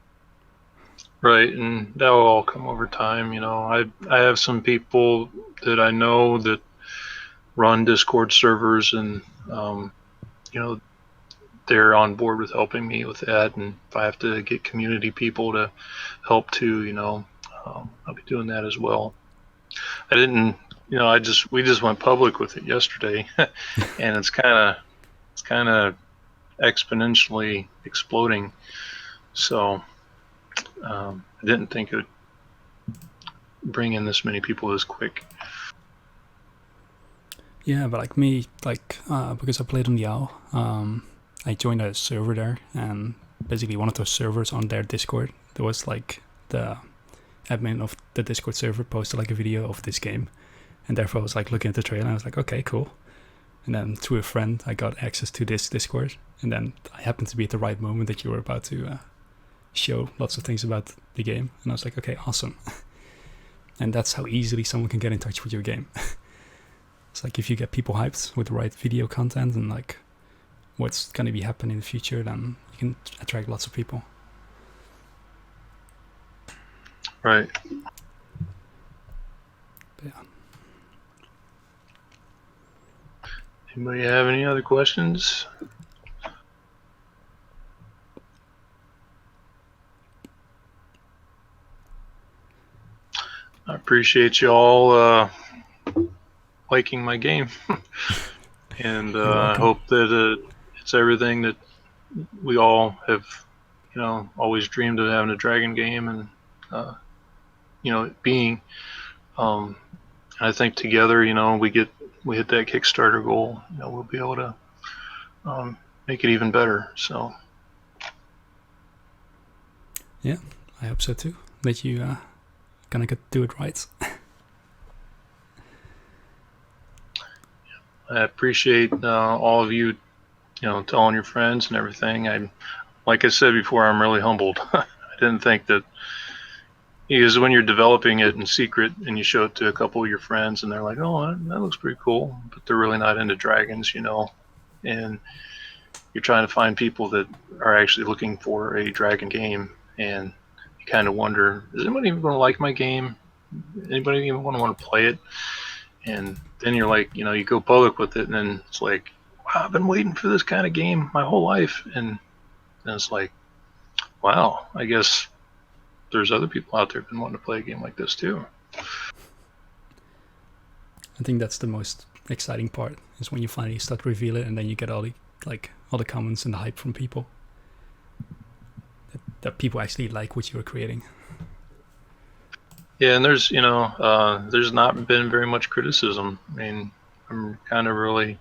Right, and that will all come over time. I have some people that I know that run Discord servers, and they're on board with helping me with that. And if I have to get community people to help too, I'll be doing that as well. I didn't, we just went public with it yesterday, and it's kind of exponentially exploding. So I didn't think it would bring in this many people this quick. Yeah, but like me, like, because I played on the AaahhH, I joined a server there, and basically one of those servers on their Discord, there was like the admin of the Discord server posted like a video of this game, and therefore I was like looking at the trailer, and I was like, okay, cool. And then through a friend, I got access to this Discord, and then I happened to be at the right moment that you were about to show lots of things about the game, and I was like, okay, awesome. And that's how easily someone can get in touch with your game. It's like if you get people hyped with the right video content and like what's going to be happening in the future, then you can attract lots of people. Right. But yeah. Anybody have any other questions? I appreciate you all liking my game, and I hope that it's everything that we all have, always dreamed of having a dragon game, and it being. I think together, we hit that Kickstarter goal, we'll be able to make it even better. So yeah, I hope so too. That you gonna do it right. I appreciate all of you, telling your friends and everything. Like I said before, I'm really humbled. I didn't think that, because when you're developing it in secret and you show it to a couple of your friends and they're like, oh, that looks pretty cool, but they're really not into dragons, and you're trying to find people that are actually looking for a dragon game, and you kind of wonder, is anybody even going to like my game? Anybody even want to play it? And then you're like, you go public with it, and then it's like, wow, I've been waiting for this kind of game my whole life. And then it's like, wow, I guess there's other people out there who've been wanting to play a game like this too. I think that's the most exciting part, is when you finally start to reveal it, and then you get all the comments and the hype from people. That people actually like what you were creating. Yeah, and there's not been very much criticism. I mean, I'm kind of really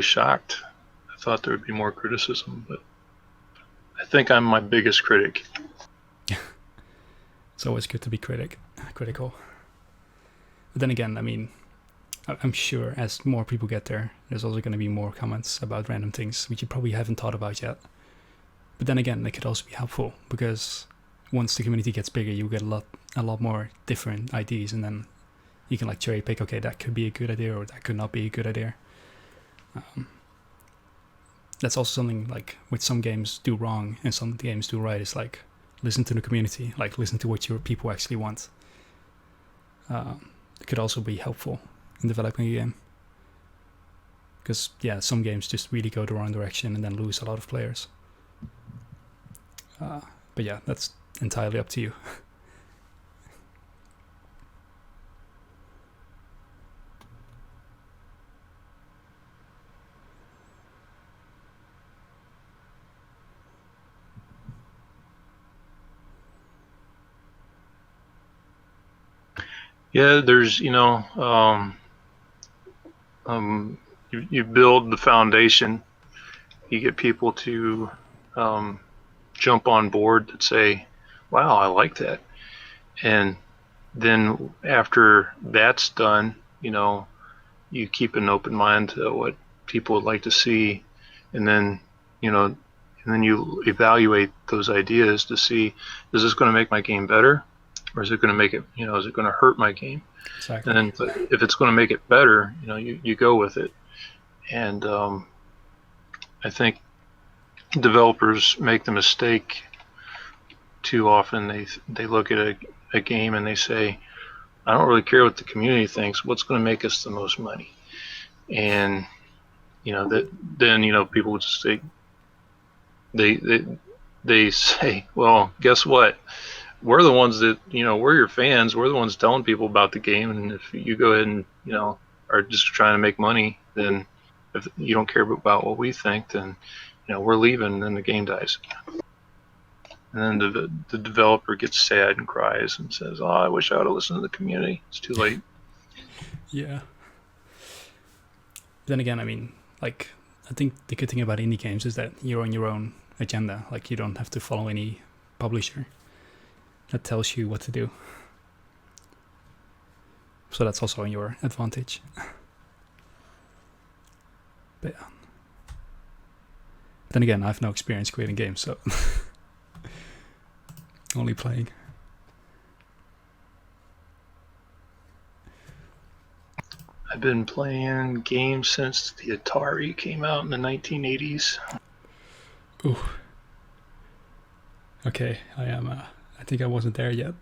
shocked. I thought there would be more criticism, but I think I'm my biggest critic. It's always good to be critical. But then again, I mean, I'm sure as more people get there, there's also going to be more comments about random things, which you probably haven't thought about yet. But then again, it could also be helpful, because once the community gets bigger, you get a lot more different ideas, and then you can like cherry pick, okay, that could be a good idea, or that could not be a good idea. That's also something like with some games do wrong and some games do right. It's like, listen to the community, like listen to what your people actually want. It could also be helpful in developing a game. Because yeah, some games just really go the wrong direction and then lose a lot of players. But yeah, that's entirely up to you. Yeah, there's, you build the foundation, you get people to jump on board that say, wow, I like that. And then after that's done, you keep an open mind to what people would like to see. And then, and then you evaluate those ideas to see, is this going to make my game better? Or is it going to make it, is it going to hurt my game? Exactly. And then if it's going to make it better, you go with it. And I think developers make the mistake too often. They look at a game and they say, I don't really care what the community thinks. What's going to make us the most money? And then people just say they say, well, guess what? We're the ones that we're your fans. We're the ones telling people about the game. And if you go ahead and are just trying to make money, then if you don't care about what we think, then we're leaving, and then the game dies. And then the developer gets sad and cries and says, "Oh, I wish I would have listened to the community." It's too late. Yeah. Then again, I mean, like, I think the good thing about indie games is that you're on your own agenda. Like, you don't have to follow any publisher that tells you what to do. So that's also in your advantage. But yeah. Then again, I have no experience creating games, so only playing. I've been playing games since the Atari came out in the 1980s. Ooh. Okay, I think I wasn't there yet.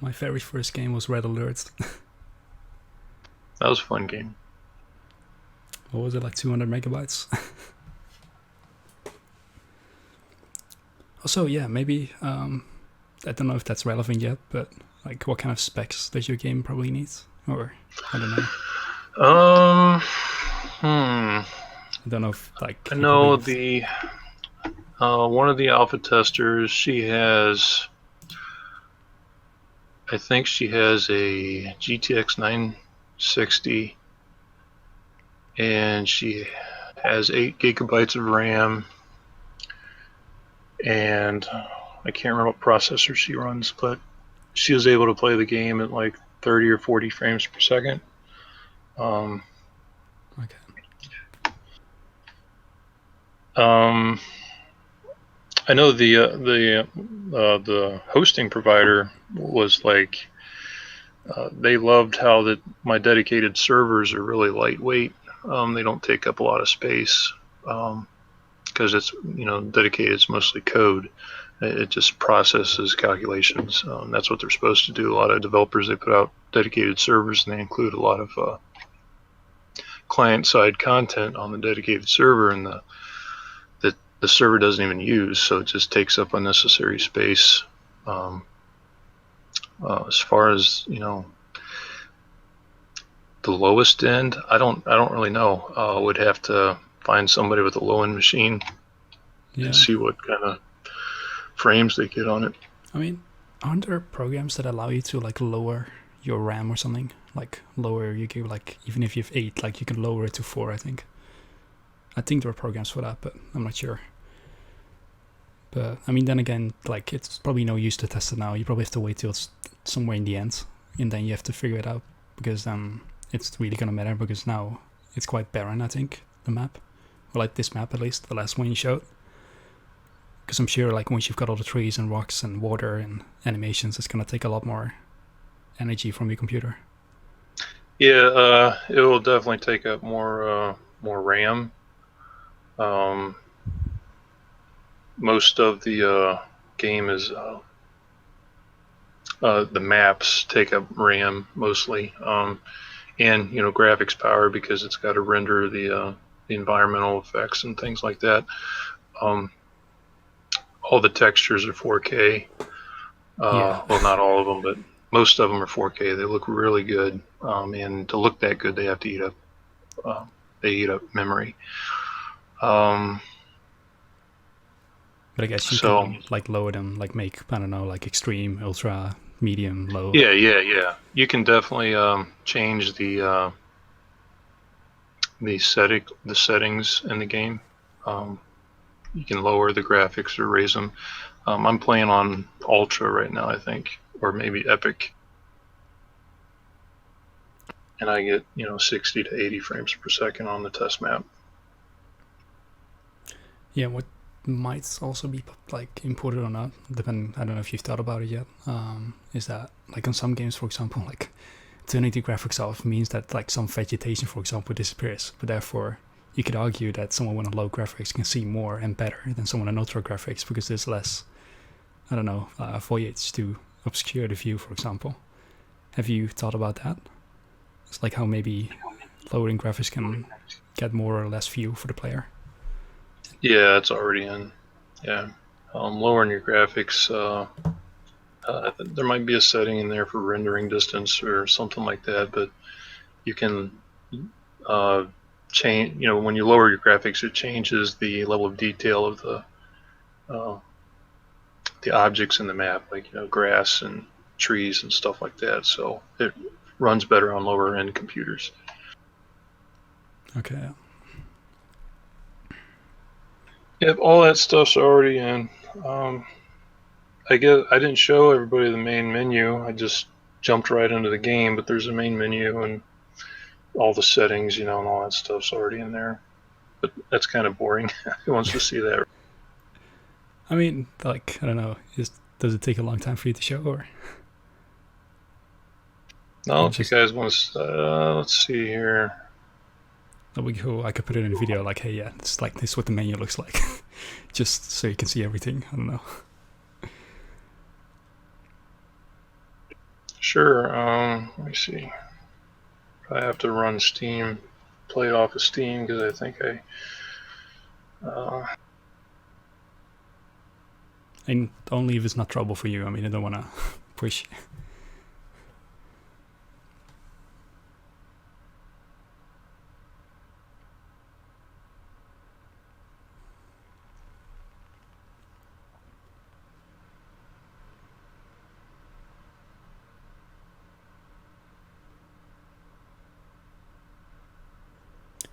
My very first game was Red Alert. That was a fun game. What was it, like 200 megabytes? Also, yeah, maybe, I don't know if that's relevant yet, but like what kind of specs does your game probably need? Or, I don't know. I don't know if, like... I know the... one of the alpha testers, I think she has a GTX 960, and she has 8 gigabytes of RAM, and I can't remember what processor she runs, but she was able to play the game at like 30 or 40 frames per second. Okay. I know the hosting provider was like, they loved how my dedicated servers are really lightweight. They don't take up a lot of space because it's dedicated. It's mostly code. It just processes calculations. That's what they're supposed to do. A lot of developers, they put out dedicated servers, and they include a lot of client-side content on the dedicated server, and the server doesn't even use, so it just takes up unnecessary space. As far as the lowest end, I don't really know. Would have to find somebody with a low-end machine and see what kind of frames they get on it. I mean, aren't there programs that allow you to like lower your RAM or something? Like lower, you can like, even if you have 8, like you can lower it to 4, I think. I think there are programs for that, but I'm not sure. But I mean, then again, like it's probably no use to test it now. You probably have to wait till it's somewhere in the end, and then you have to figure it out, because then it's really gonna matter, because now it's quite barren, I think, the map. Or like this map, at least, the last one you showed. Because I'm sure like once you've got all the trees and rocks and water and animations, it's gonna take a lot more energy from your computer. Yeah, it will definitely take up more RAM. Most of the game is the maps take up RAM mostly, and graphics power, because it's got to render the environmental effects and things like that. All the textures are 4K. Well, not all of them, but most of them are 4K. They look really good, and to look that good, they have to eat up memory. But I guess you can like lower them, like make, I don't know, like extreme, ultra, medium, low. Yeah. You can definitely change the settings in the game. You can lower the graphics or raise them. I'm playing on ultra right now, I think, or maybe epic, and I get 60 to 80 frames per second on the test map. Yeah, what might also be like imported or not, depending. I don't know if you've thought about it yet. Is that like on some games, for example, like turning the graphics off means that like some vegetation, for example, disappears. But therefore, you could argue that someone with a low graphics can see more and better than someone on ultra graphics because there's less, I don't know, foliage to obscure the view, for example. Have you thought about that? It's like how maybe lowering graphics can get more or less view for the player. Yeah, it's already in. Yeah, lowering your graphics. There might be a setting in there for rendering distance or something like that, but you can change. When you lower your graphics, it changes the level of detail of the objects in the map, like grass and trees and stuff like that. So it runs better on lower end computers. Okay. Yep, all that stuff's already in. I didn't show everybody the main menu. I just jumped right into the game, but there's a main menu and all the settings, and all that stuff's already in there. But that's kind of boring. Who wants to see that? I mean, like, I don't know. Does it take a long time for you to show, or? No, if you guys want to, let's see here. That'd be cool. I could put it in a video, like, hey, yeah, it's like this is what the menu looks like, just so you can see everything. I don't know. Sure. Let me see. I have to run Steam, play it off of Steam because I think And only if it's not trouble for you. I mean, I don't want to push.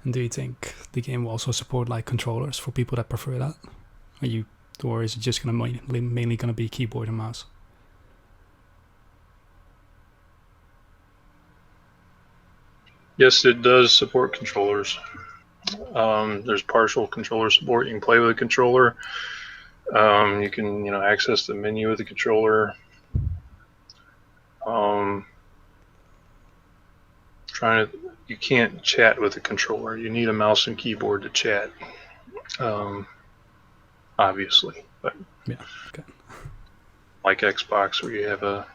And do you think the game will also support like controllers for people that prefer that? Or is it just mainly gonna be keyboard and mouse? Yes, it does support controllers. There's partial controller support. You can play with a controller. You can access the menu with the controller. You can't chat with the controller. You need a mouse and keyboard to chat. Obviously, but yeah, okay. Like Xbox, where you have a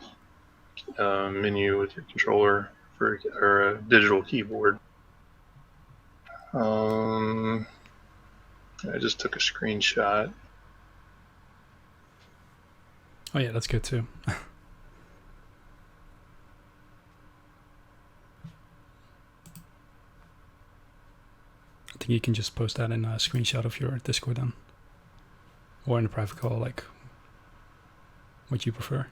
menu with your controller or a digital keyboard. I just took a screenshot. Oh yeah, that's good too. I think you can just post that in a screenshot of your Discord then. Or in a private call, like what you prefer.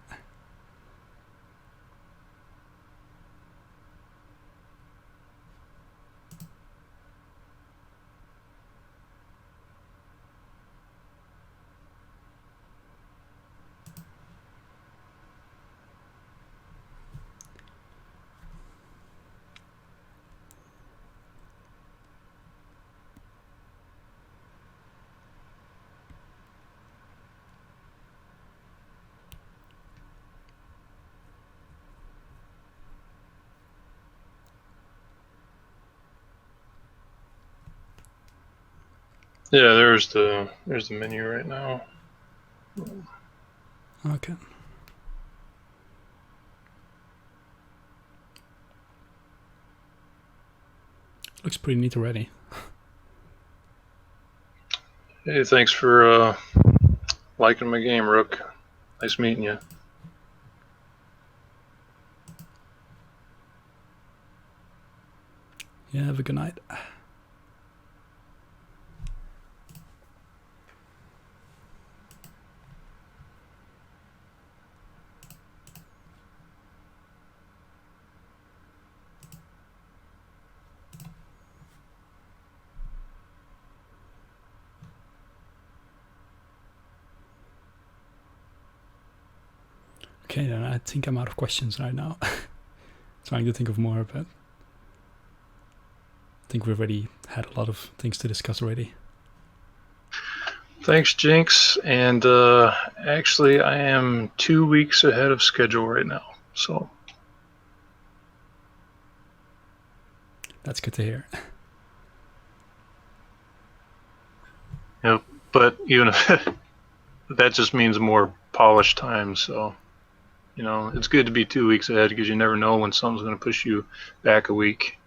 Yeah, there's the menu right now. Okay. Looks pretty neat already. Hey, thanks for liking my game, Rook. Nice meeting you. Yeah, have a good night. Okay, then I think I'm out of questions right now. Trying to think of more, but I think we've already had a lot of things to discuss already. Thanks, Jinx. And actually, I am 2 weeks ahead of schedule right now. So That's good to hear. Yep. But even if that just means more polished time. So, it's good to be 2 weeks ahead because you never know when something's going to push you back a week.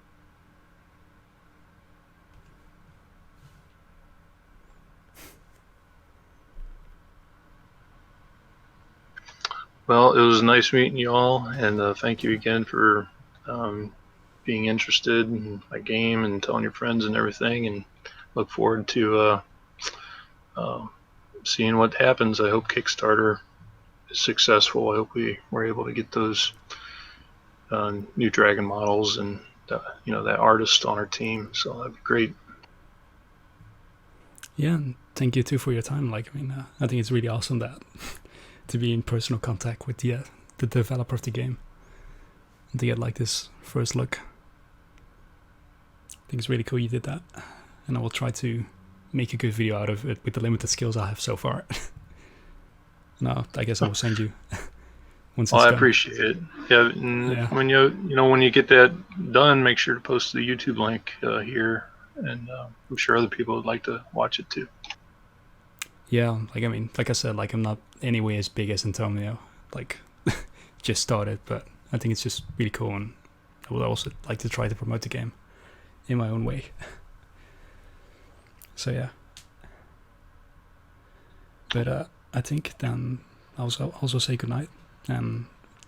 Well, it was nice meeting you all, and thank you again for being interested in my game and telling your friends and everything, and look forward to seeing what happens. I hope Kickstarter is successful. I hope we were able to get those new dragon models and that artist on our team. So that'd be great. Yeah, and thank you too for your time. I think it's really awesome that to be in personal contact with the developer of the game and to get this first look. I think it's really cool you did that, and I will try to make a good video out of it with the limited skills I have so far. No, I guess I will send you once it's I done. appreciate it. Yeah, Yeah. when you get that done, make sure to post the YouTube link here, and I'm sure other people would like to watch it too. Yeah, like I said, I'm not anyway as big as Antonio, just started, but I think it's just really cool, and I would also like to try to promote the game in my own way. So yeah. But I think then I'll also say goodnight, and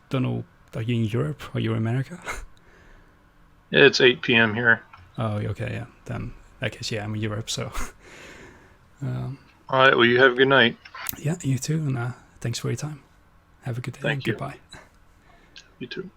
don't know, are you in Europe or you in America? Yeah, it's 8 p.m. here. Oh, okay, yeah. Then I guess, yeah, I'm in Europe, so. All right, well, you have a good night. Yeah, you too, and thanks for your time. Have a good day. Thank you. Goodbye. You too.